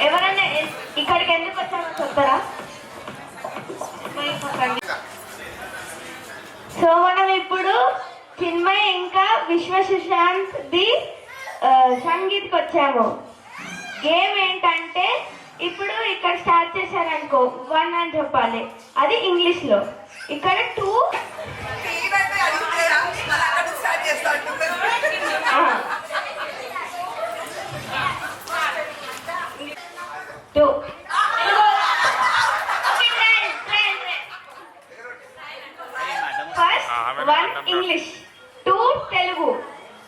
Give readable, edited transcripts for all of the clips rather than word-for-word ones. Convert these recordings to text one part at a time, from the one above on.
ఎవరైనా ఇక్కడికి ఎందుకు వచ్చామో చెప్తారా? సో మనం ఇప్పుడు చిన్మయ్ ఇంకా విశ్వసుశాంత్ ది సంగీత్కి వచ్చాము. గేమ్ ఏంటంటే ఇప్పుడు ఇక్కడ స్టార్ట్ చేశారనుకో 1 అని చెప్పాలి, అది ఇంగ్లీష్లో. ఇక్కడ 2 first 1 English, 2 Telugu,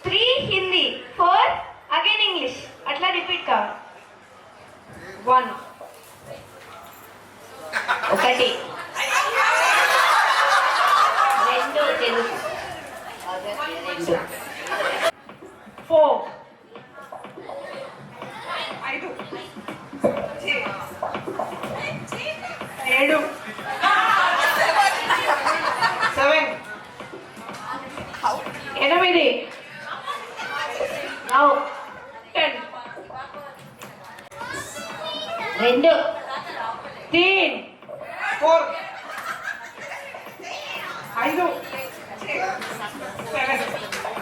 3 Hindi, 4 again English, అట్లా రిపీట్ కావాలి. 1 1 2 తెలుగు, 2 4 5 7 8 9 10 2 3 4 5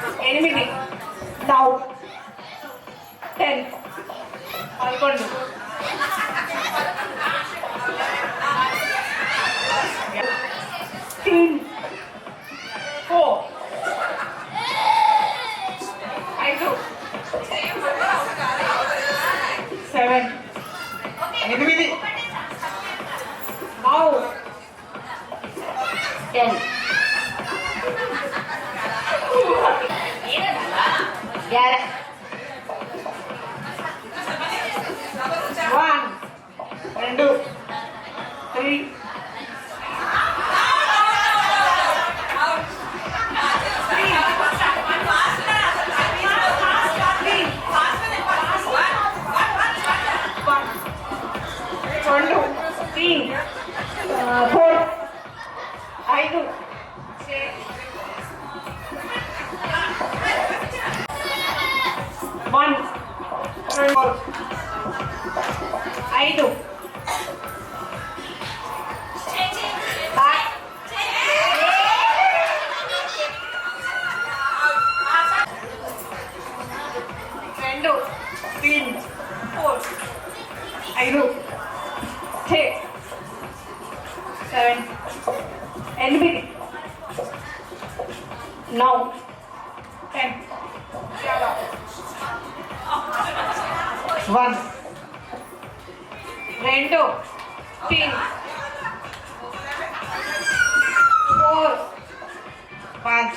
7 8 9 10 11 4 5 7 8 9 10 11 1 2 3 4 5 1 5 2 3 4 5 6 7 8 9 10 1 2 3 4 5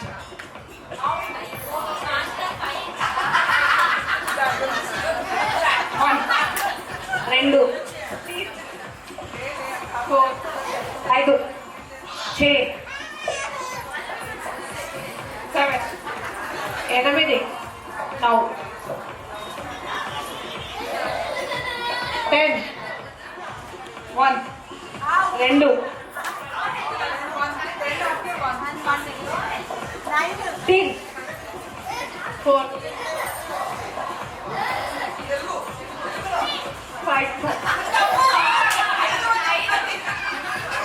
1 2 4 5 6 7 8 9 10 1 2 3 4 5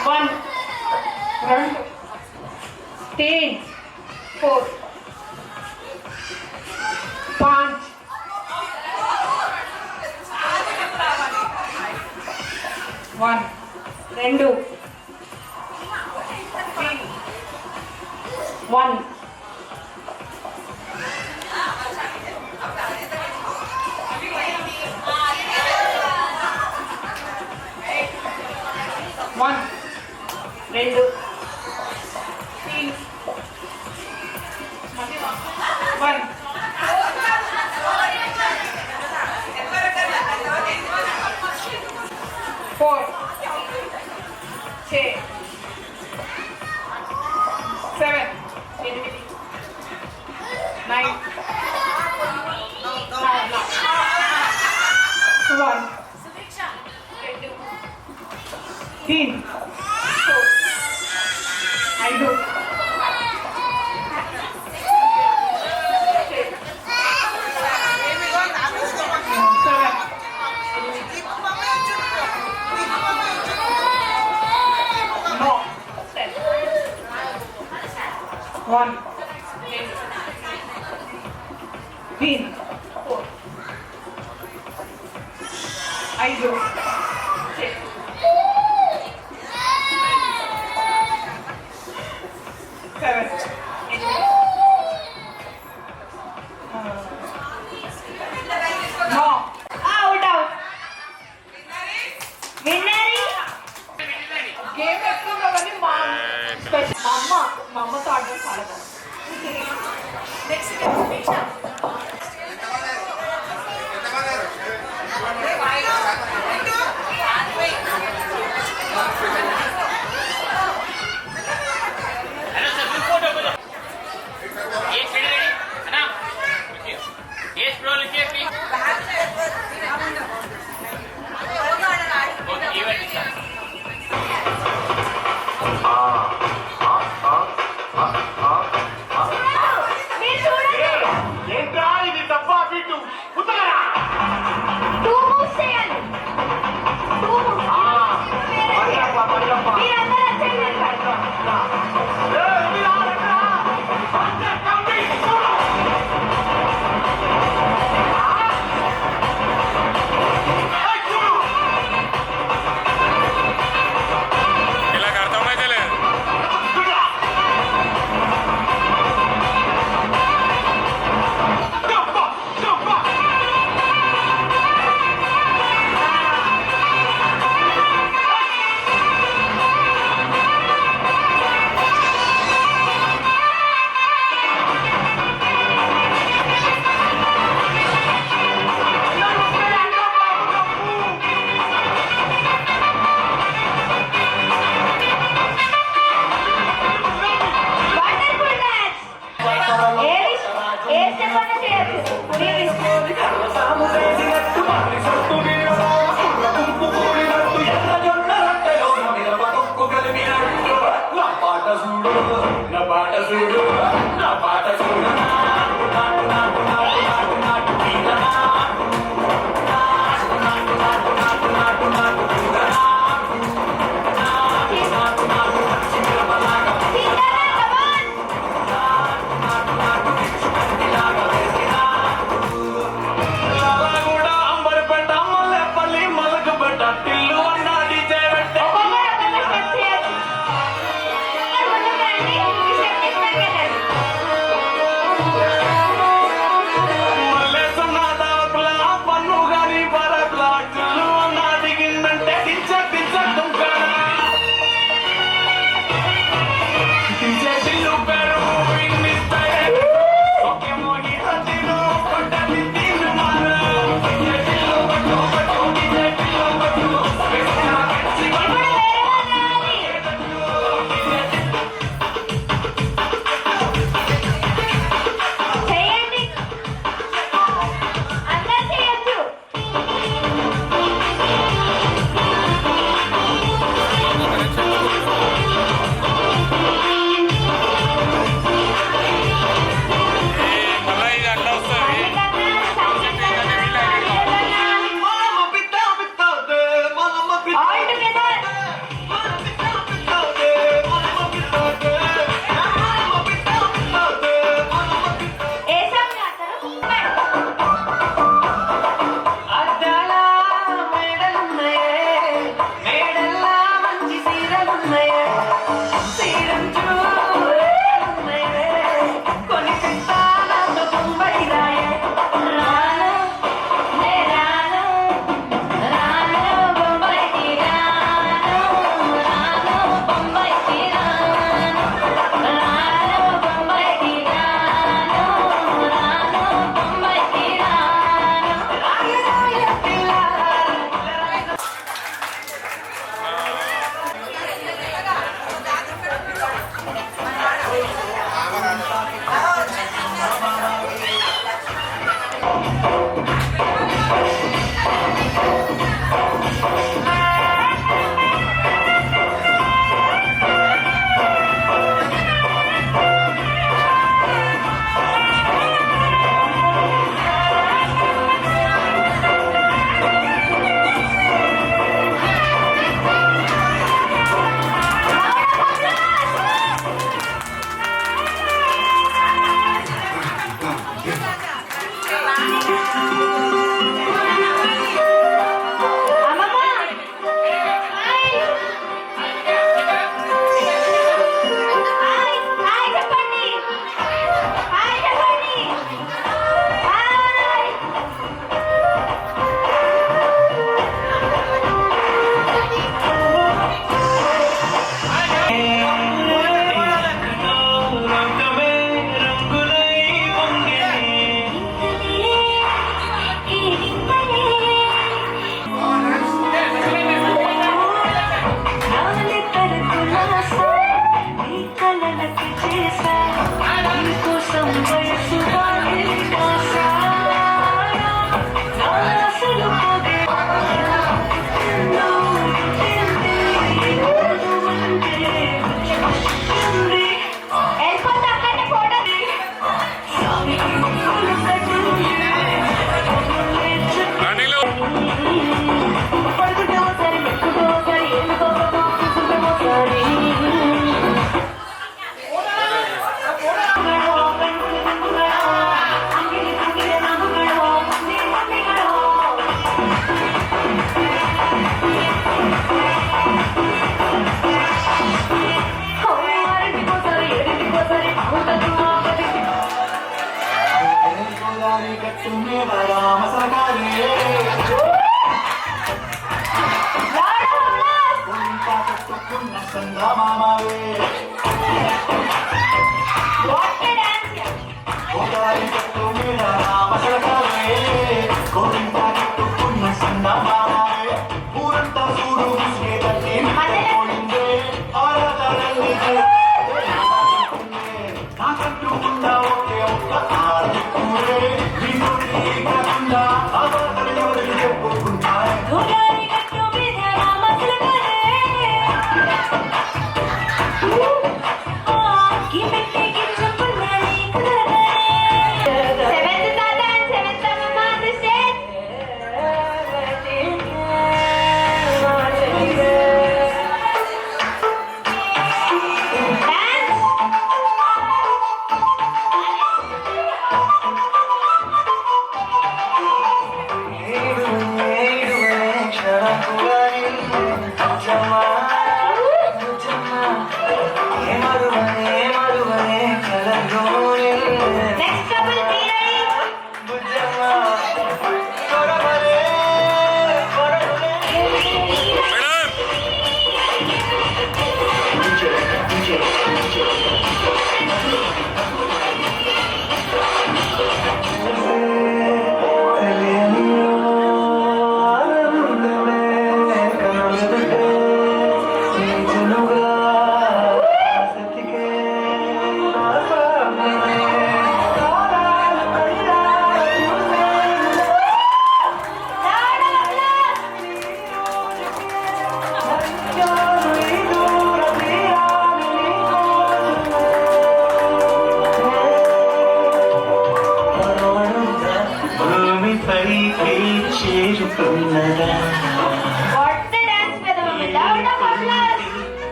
1 2 3 4 5 1 2 3 1 8 1 2 3 1 4 6 7 9 1 2 3 4 5 1 3 4 5 6 7 అవుట్ అవుట్ విన్నరీ గేమ్ ఎక్కువ కానీ మా అమ్మతో ఆడడం చాలా మీరు చూడండి ఏంట్రా ఇది డబ్బా బిట్టు కుదరరా 2 మూవ్స్ చేయాలి 2 మూవ్స్ మీరందరూ వచ్చేయండి వీళ్ళకి అర్థమైతే లేదు. వండర్ఫుల్ మ్యాచ్ ఏ స్టెప్ అన్నా చేయొచ్చు మీరు ఒక్కొక్కరు ఒక్కొక్క స్టెప్ చేయొచ్చు ఒక్కొక్కరు ముందుకు రండి ఈ స్టెప్ తీసుకొని వెళ్ళండి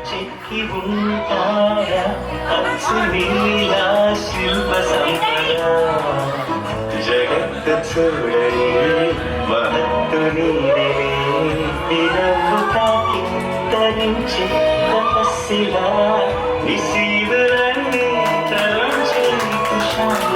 చెక్కి ఉంటారా అచ్చునీలా శిల్ప సంపద జగత్తు చూడని మహత్తు నీరే నిరవు తాకి తరించి తపస్సిలా నిశీదులన్నీ తలంచే కుశాల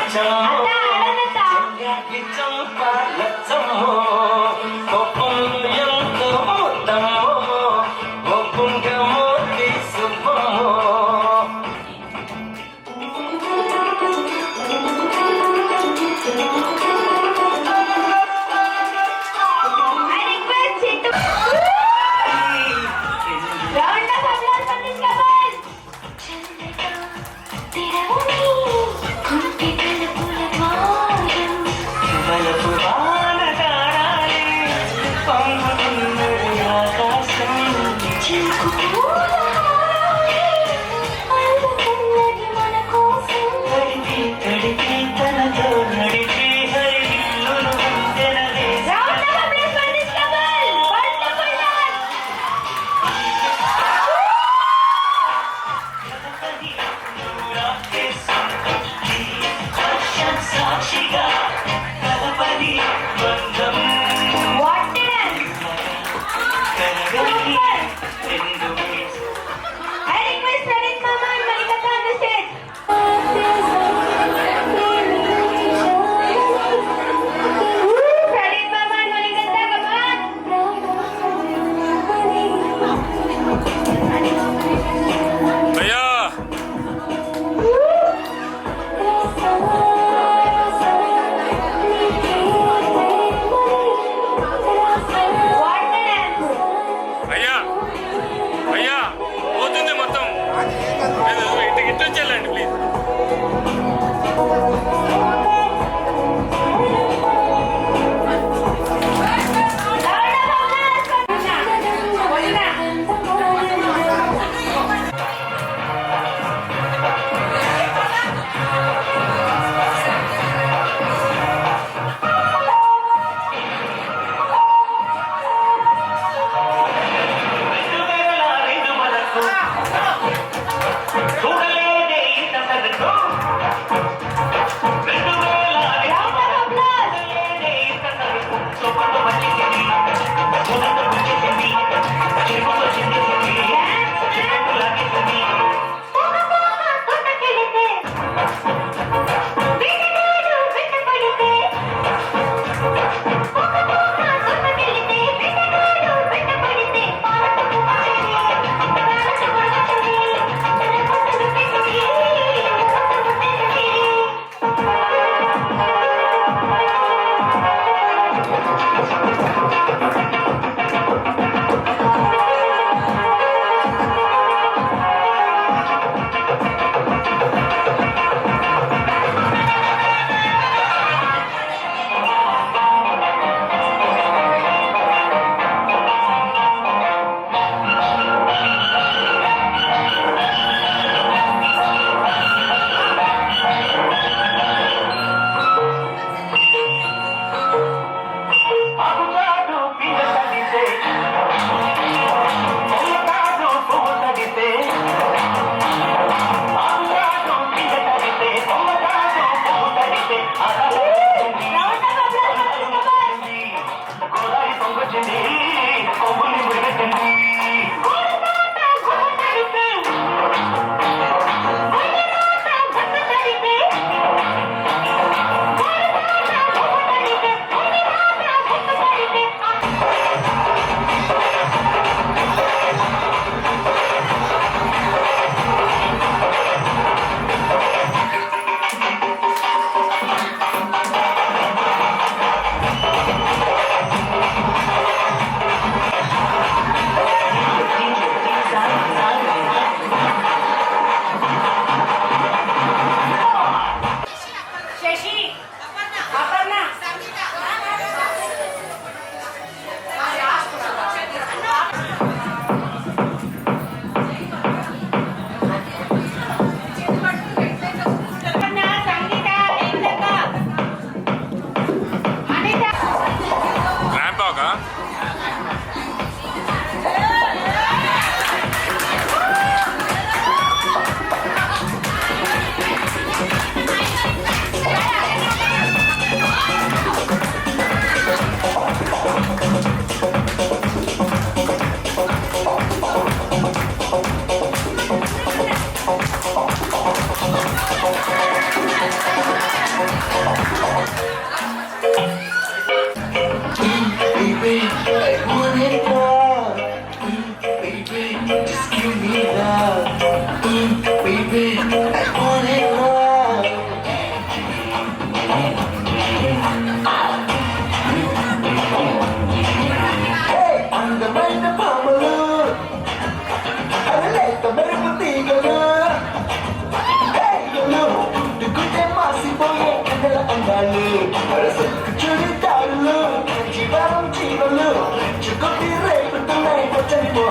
అత్త ఆడనత్త. చంపాలచ్చమ్మో కోపంలో ఎంతో మొత్తమో ఒప్పుంగమో తీసుకుమో I request Chintu. Round of applause for this couple.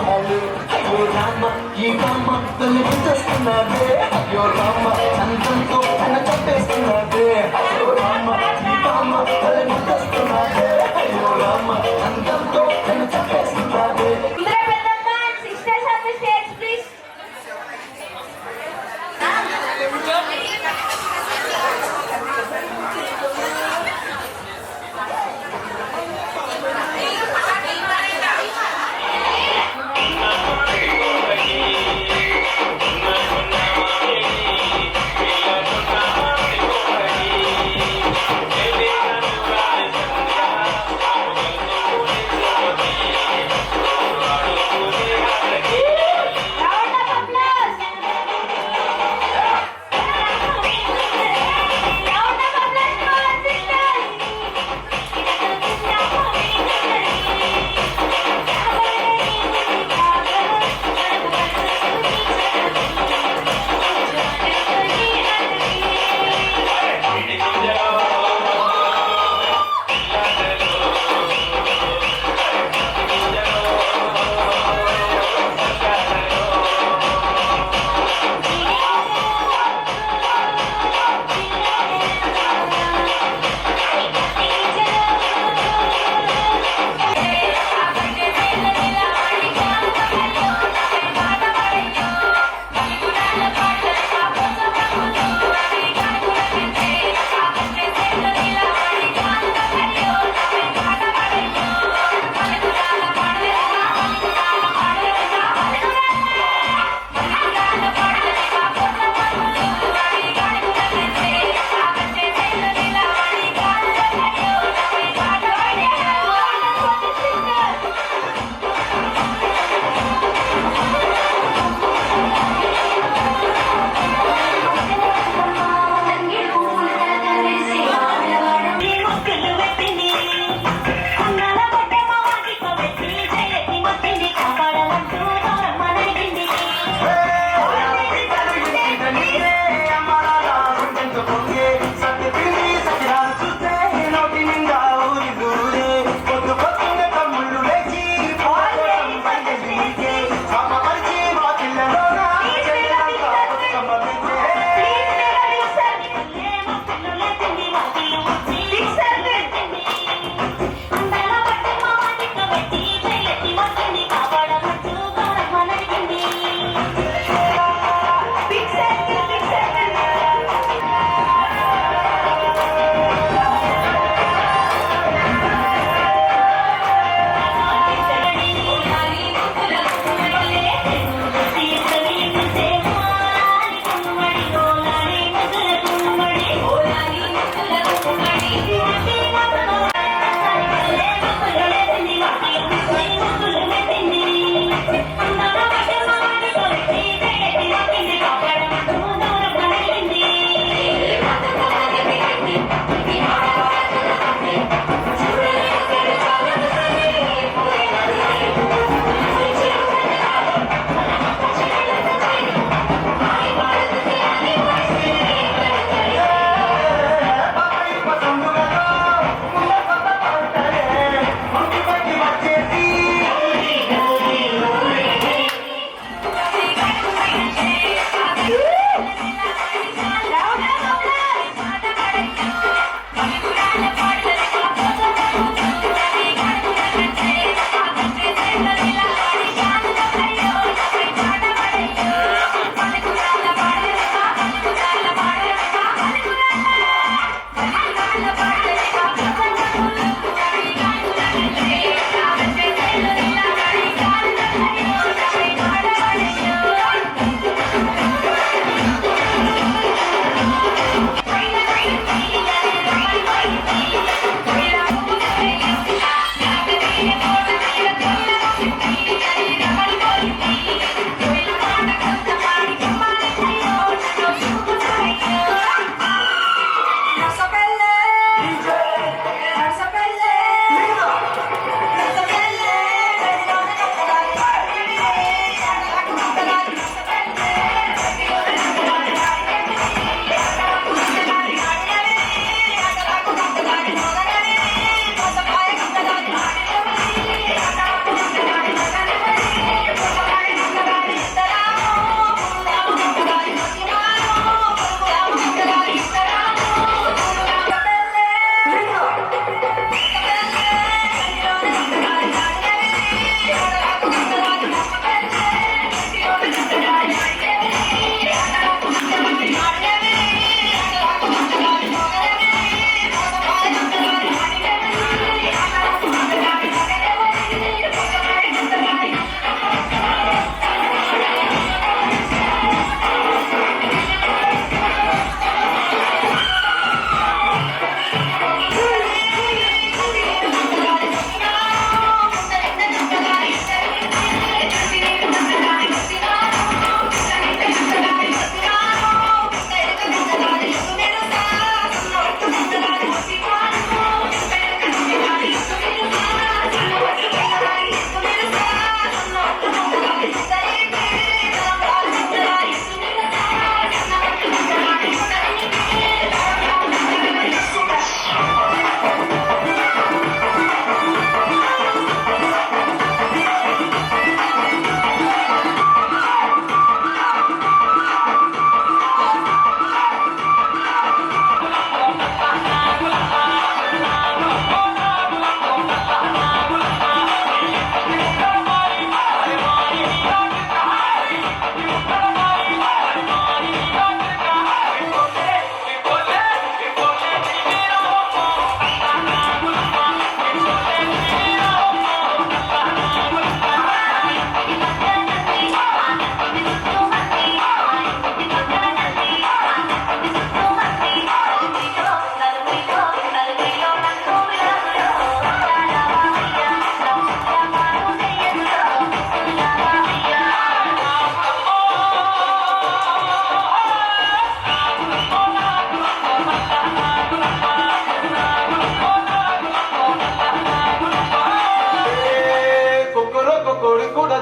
చాలు అయ్యో రామ ఈ రామ తొలగించేస్తున్నదే అయ్యో రామ అంతంతో తన చంపేస్తున్నదే అయ్యో రామ ఈ రామ తొలగించేస్తున్నదే అయ్యో రామ అంతంతో తన చంపేస్తున్నదే ఇంద్ర పెద్దమ్మ and sisters on the stage, please.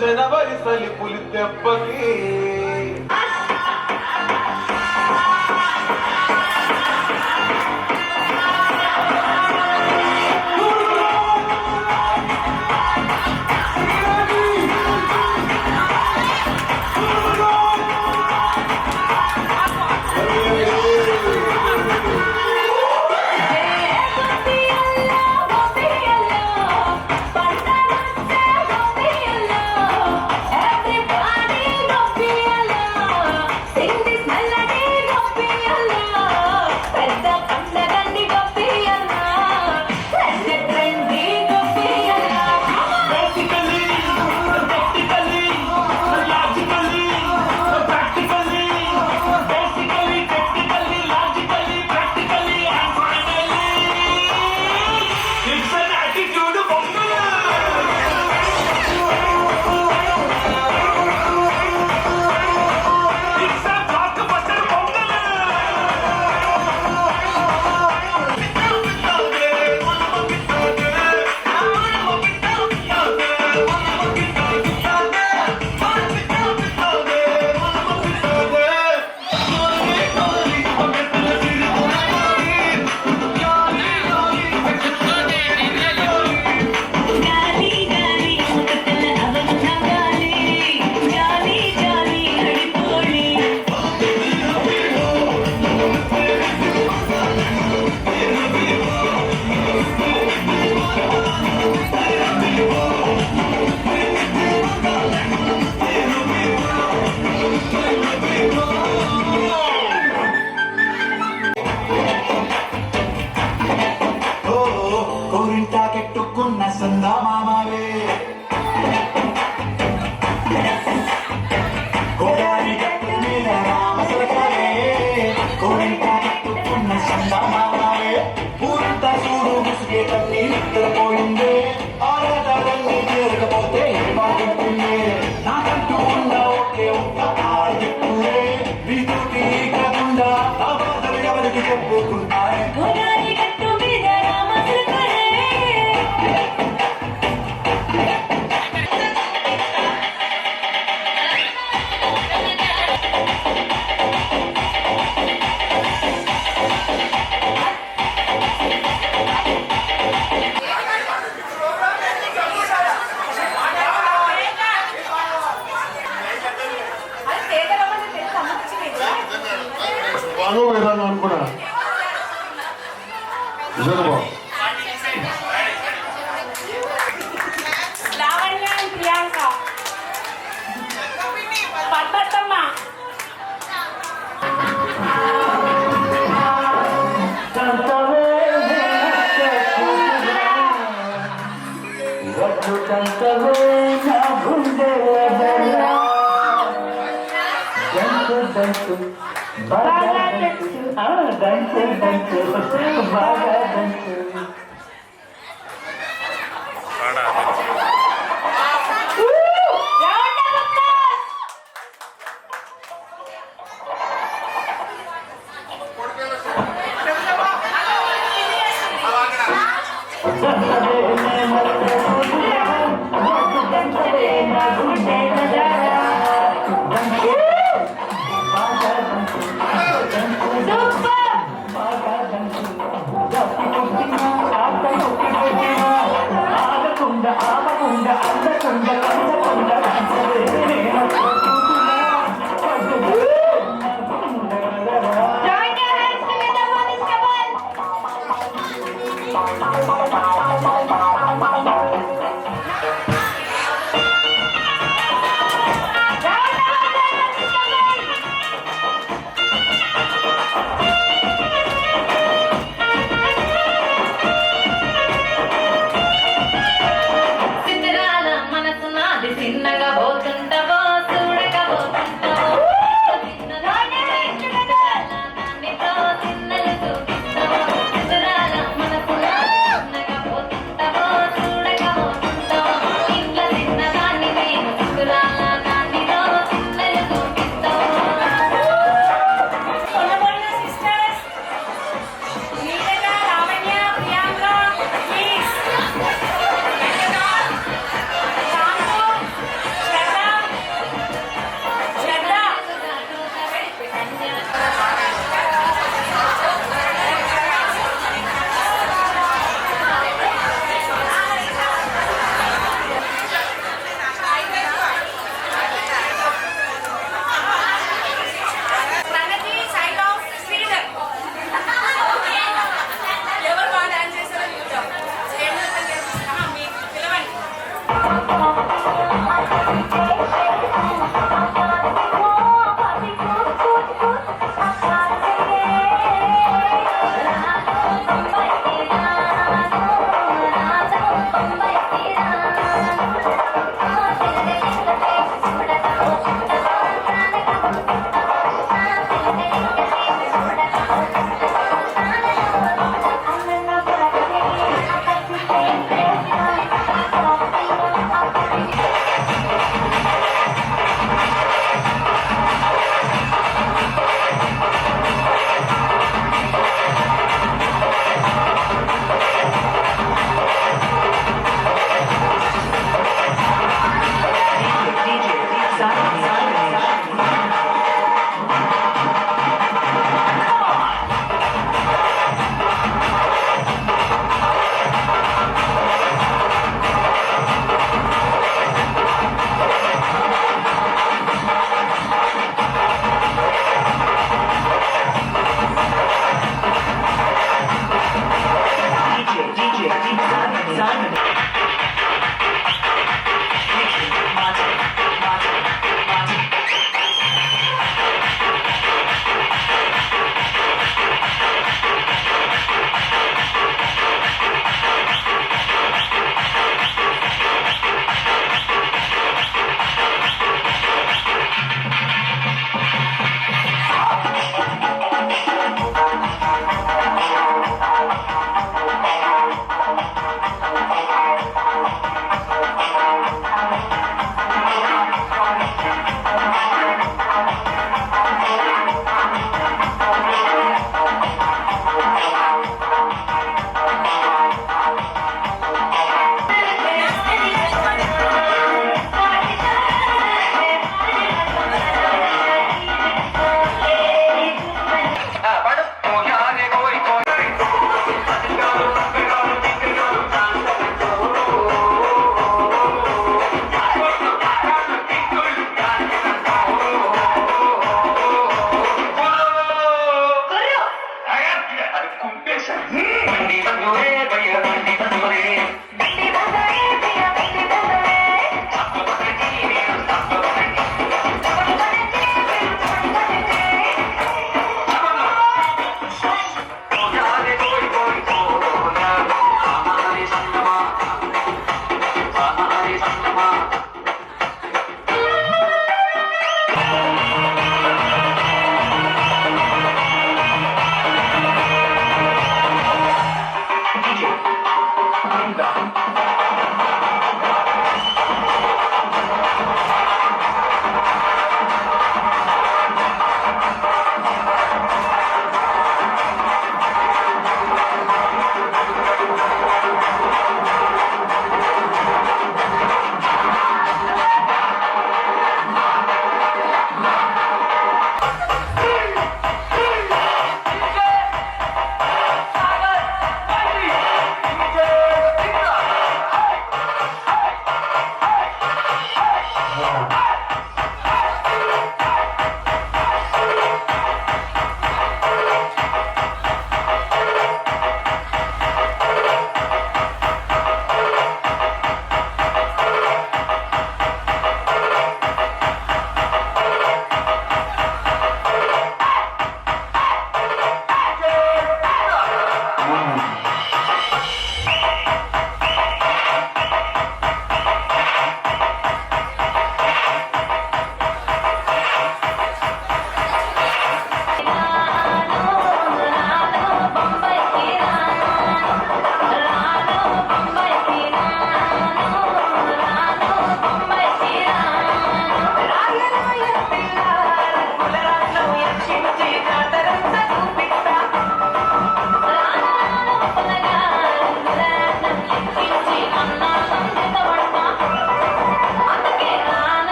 జనవరి సలిపులి దెబ్బకి కోరింటాకెట్టుకున్న సందమామలే కోడారి గట్టు మీద రామసలకలే కోరింటాకెట్టుకున్న సందమామలే ఊరంతా చూడు ముసుగే తల్లి నిద్రపోయిందే ఆరాటాలన్నీ చేరకపోతే బాగుంటుంది నాకంటూ ఉన్న ఒకే ఒక్క ఆదిత్తుడే నీతోటి కాకుండా ఆ బాధలు ఎవరికి చెప్పుకున్నాయి బాగా వేదాన్ని అనుకున్నా నిజంగా బాగు లావణ్య and ప్రియాంక పద్మత్తమ్మ బాగా తెలుసు పాడా Join your hands together for this couple. Siddharala మనసు నాది చిన్నగా పోతుంటావో చూడకపోతుంటావో చిన్నగా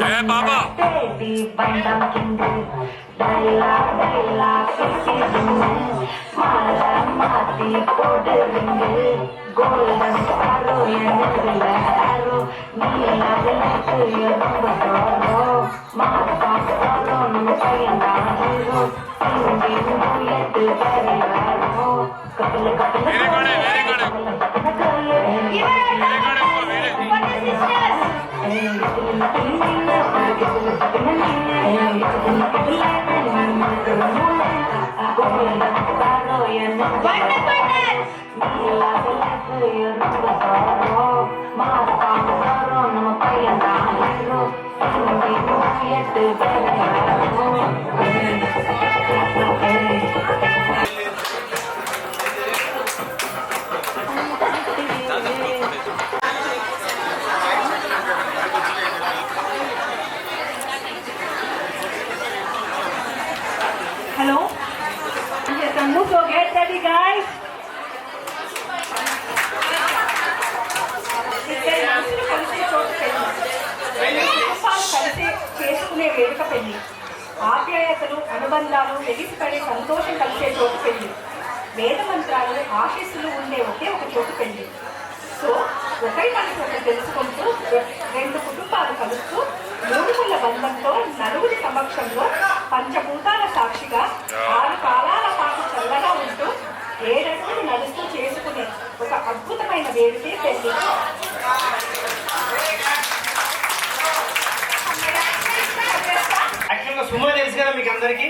ఏ బాబా very good very good Hello? Yes, so get ready, guys. చేసుకునే వేడుక పెళ్లి, ఆప్యాయతలు అనుబంధాలు ఎగిసిపడే సంతోషం కలిసే చోటు పెళ్లి, వేద మంత్రాలు ఆశీస్సులు ఉండే ఒకే ఒక చోటు పెళ్లి. సో ఒకరి మనసు ఒకరు తెలుసుకుంటూ రెండు కుటుంబాలు కలుస్తూ మూడుముళ్ళ బంధంతో నలుగురి సమక్షంలో పంచభూతాల సాక్షిగా 6 కాలాల పాటు చల్లగా ఉంటూ 7 అడుగులు నడుస్తూ చేసుకునే ఒక అద్భుతమైన వేడుకే పెళ్లి. యాక్చువల్గా సుమా తెలుసు కదా మీకు అందరికీ.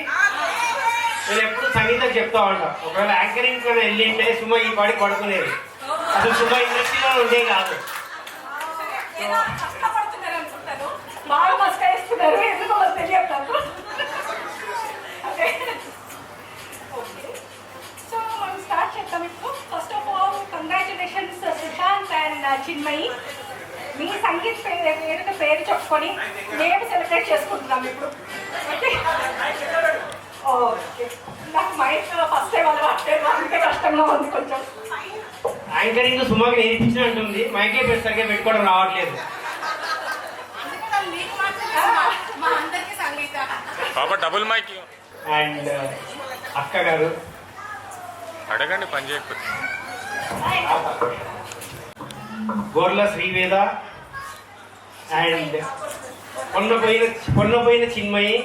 సంగీతం చెప్తా ఉంటా. ఒకవేళ యాంకరింగ్ కన్నా వెళ్ళింటే సుమ ఈ పాడి పడుకునేది. అసలు సుమ ఇండస్ట్రీలో ఉండే కాదు. ఏదో కష్టపడుతున్నారు అనుకుంటాను, బాగా మస్కరిస్తున్నారు, ఎందుకో మరి తెలియదు నాకు. ఓకే, సో మనం స్టార్ట్ చేద్దాం ఇప్పుడు. First of all congratulations Sushant and Chinmayi. మీ సంగీత్ పేరు చెప్పుకొని మేము సెలబ్రేట్ చేసుకుంటున్నాం ఇప్పుడు. Okay, okay. నాకు మైక్ ఫస్ట్ టైం అలవాటు, అందుకే కష్టంగా ఉంది కొంచెం. యాంకరింగ్ సుమకి నేర్పించిన అంటుంది, మైకే సరిగ్గా పెట్టుకోవడం రావట్లేదు. పాప డబుల్ మైక్ అండ్ అక్క గారు అడగండి పని చేయకపోతే. గోర్ల శ్రీవేద అండ్ పొన్నపోయిన చిన్మయి,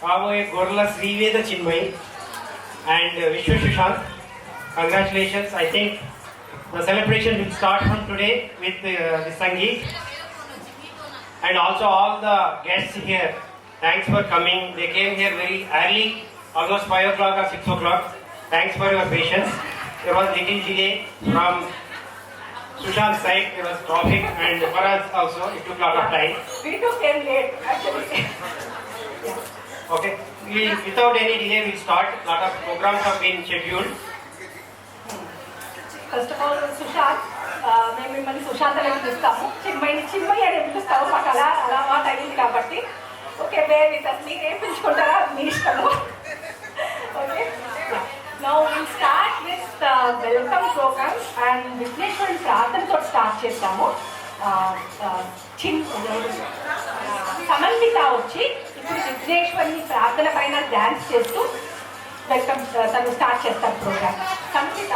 కాబోయే గొర్రెల Sri Veda Chinmayi and Vishwa Sushant. Congratulations. I think the celebration will start from today with the Sangeet. And also all the guests here. Thanks for coming. They came here very early, almost 5 o'clock or 6 o'clock. Thanks for your patience. There was little delay from Sushant's side. There was traffic, and for us also it took a lot of time. We too came late actually. Okay, without any delay we'll start. Lot of programs have been scheduled. First of all Sushant, మేము మిమ్మల్ని సుశాంత్ అని పిలుస్తాము. చిన్మయి అని పిలుస్తాము, మాకు అలవాటు అయింది కాబట్టి. Okay, where with us. మీరు ఏం పిలుచుకుంటారా మీ ఇష్టము. Okay, now will start with welcome program and విఘ్నేశ్వరుని ప్రార్థనతో స్టార్ట్ చేస్తాము. సమంతిత వచ్చి ఇప్పుడు విఘ్నేశ్వరుని ప్రార్థన పైన డ్యాన్స్ చేస్తూ వెల్కమ్ తను స్టార్ట్ చేస్తారు ప్రోగ్రామ్. సమంతిత.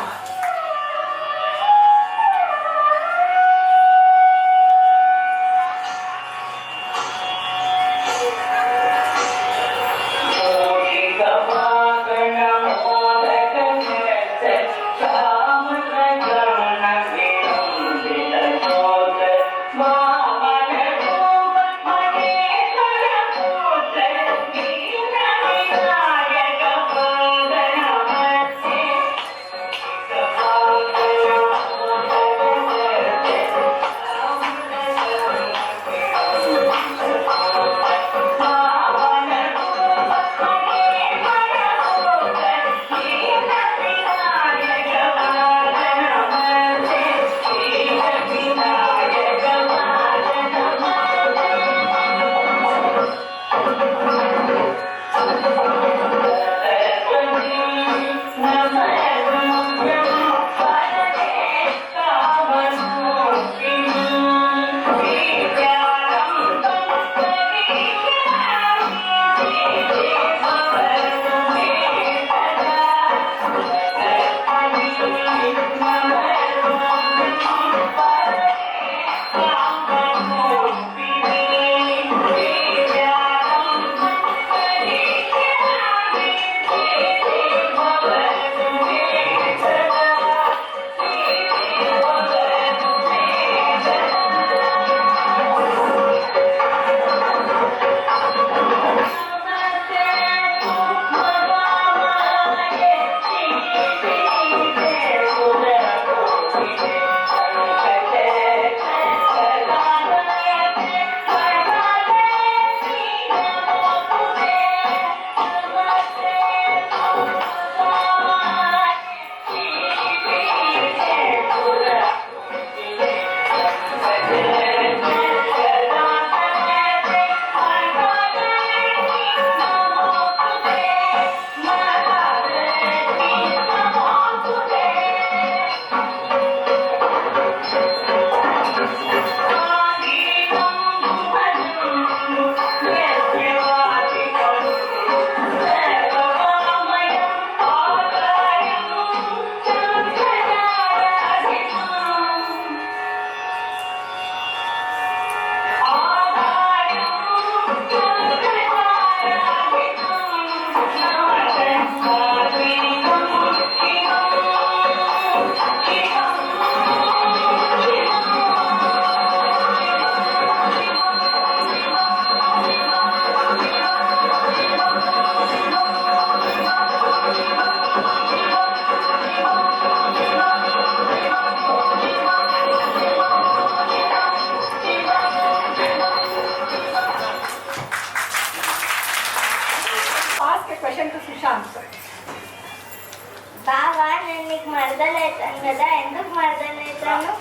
నీకు మరదలవుతాను కదా. ఎందుకు మరదలవుతాను?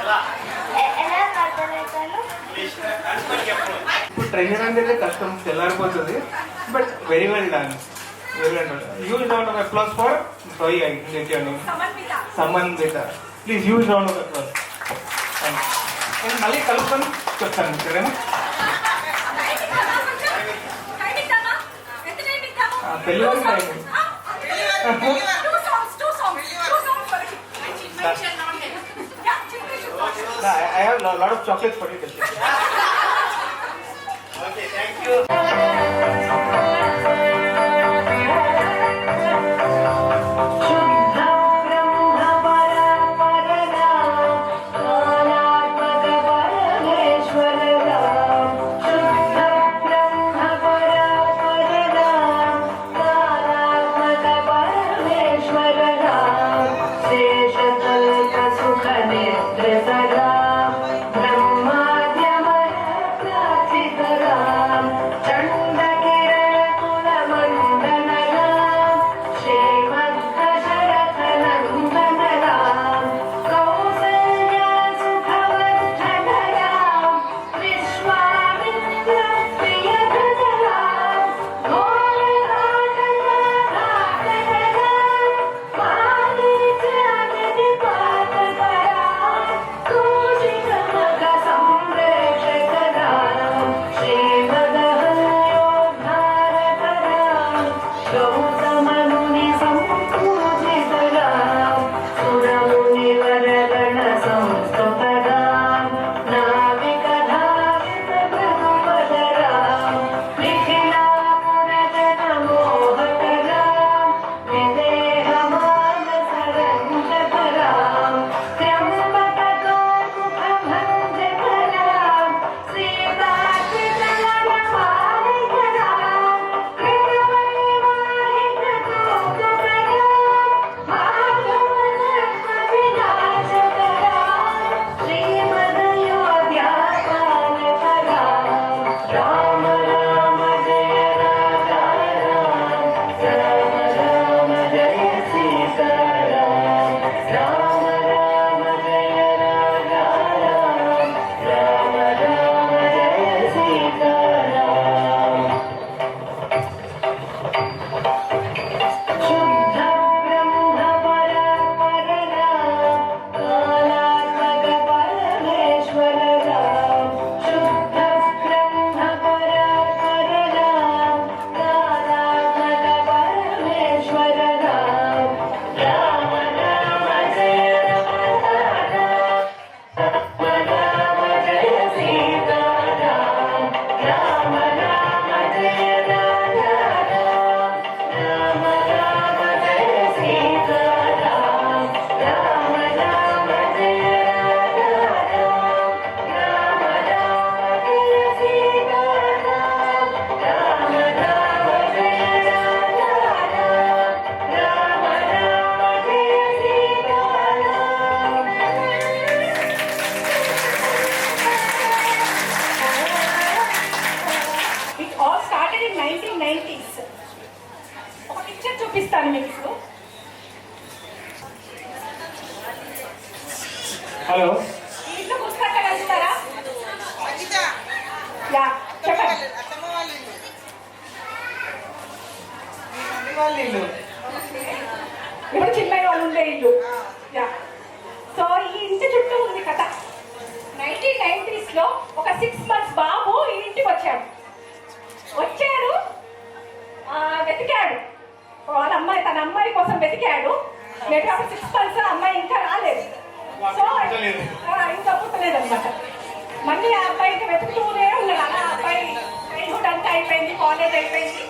ఎలా మరదలవుతాను? ఇప్పుడు ట్రైనర్ అంటే కష్టం, తెల్లారిపోతుంది. But very well done, very well done. Huge round of applause for sorry I get your name, Samanvitha. Please huge round of applause. నేను మళ్ళీ కలుపుకొని చెప్తాను సరేనా? పెళ్ళి వరకు time. I have a lot of chocolates for you. Okay, thank you. చూపిస్తాను మీకు. Hello, ఇంట్లో కూర్చోగలుగుతారా? యా, చెప్పండి. ఇప్పుడు చిన్నయ్య వాళ్ళు ఉండే ఇల్లు. యా, సో ఈ ఇంటి చుట్టూ ఉంది కథ. 1990s లో ఒక 6 months బాబు ఈ ఇంటికి వచ్చాడు. వెతికాడు వాళ్ళ అమ్మాయి, తన అమ్మాయి కోసం వెతికాడు. మేబీ అప్పుడు 6 months అమ్మాయి ఇంకా రాలేదు. సో ఇంకా పుట్టలేదు అనమాట. మళ్ళీ ఆ అబ్బాయికి వెతుకుతూనే ఉన్నాడు. అలా అబ్బాయి చైల్డ్హుడ్ అంతా అయిపోయింది, కాలేజ్ అయిపోయింది.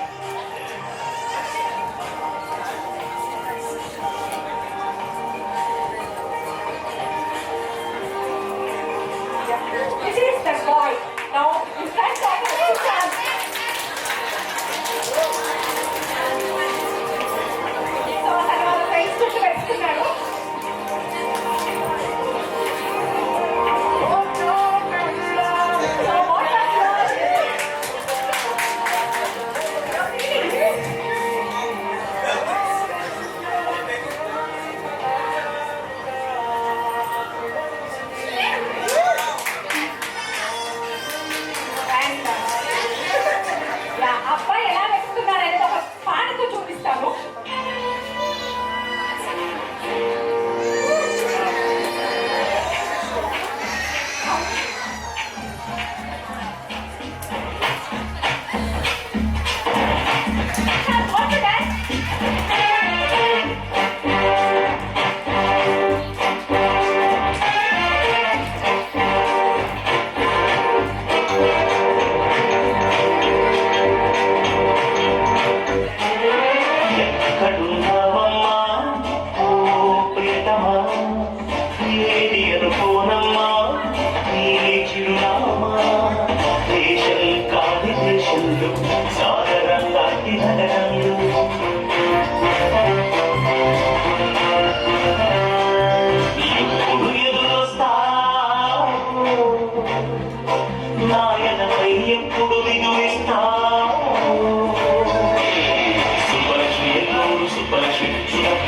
This is the boy. Now, in front of him, so తన వాళ్ళ ఫ్రెండ్స్ చుట్టూ పెట్టుకున్నాడు. So what was your ఎక్కడున్నావమ్మా ఓ ప్రియతమా ఏది అనుకోనమ్మా నీ చిరునామా దేశం కాని దేశంలో సాగరం లాంటి నగరంలో ఎప్పుడు ఎదురొస్తావు నాయనపై ఎప్పుడు విలువిస్తావు సుబ్బలక్ష్మి ఎల్లూరు సుబ్బలక్ష్మి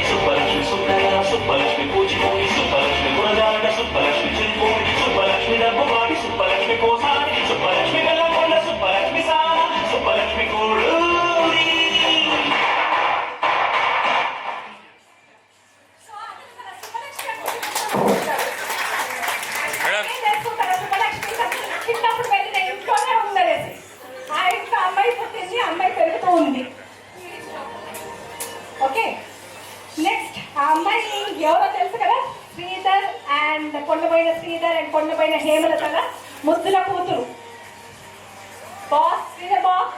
సుబ్బలక్ష్మి సుందర సుబ్బలక్ష్మి పూచిపోయి సుబ్బలక్ష్మి గురజాడ సుబ్బలక్ష్మి చిరుపోయి సుబ్బలక్ష్మి డబ్బువాడి సుబ్బలక్ష్మి కోసాడి సుబ్బలక్ష్మి వెళ్ళకొండ సుబ్బలక్ష్మి సార సుబ్బలక్ష్మి కూడూరి మేడం చిన్నప్పుడు వెళ్ళిన ఇంట్లోనే ఉన్నది ఆ ఇంట్లో అమ్మాయి పుట్టింది అమ్మాయి పెరుగుతూ ఉంది. ఓకే నెక్స్ట్ ఆ అమ్మాయి ఎవరో తెలుసు కదా, శ్రీధర్ అండ్ కొండపోయిన శ్రీధర్ అండ్ కొండపోయిన హేమలత ముద్దుల కూతురు. Boss Sridhar boss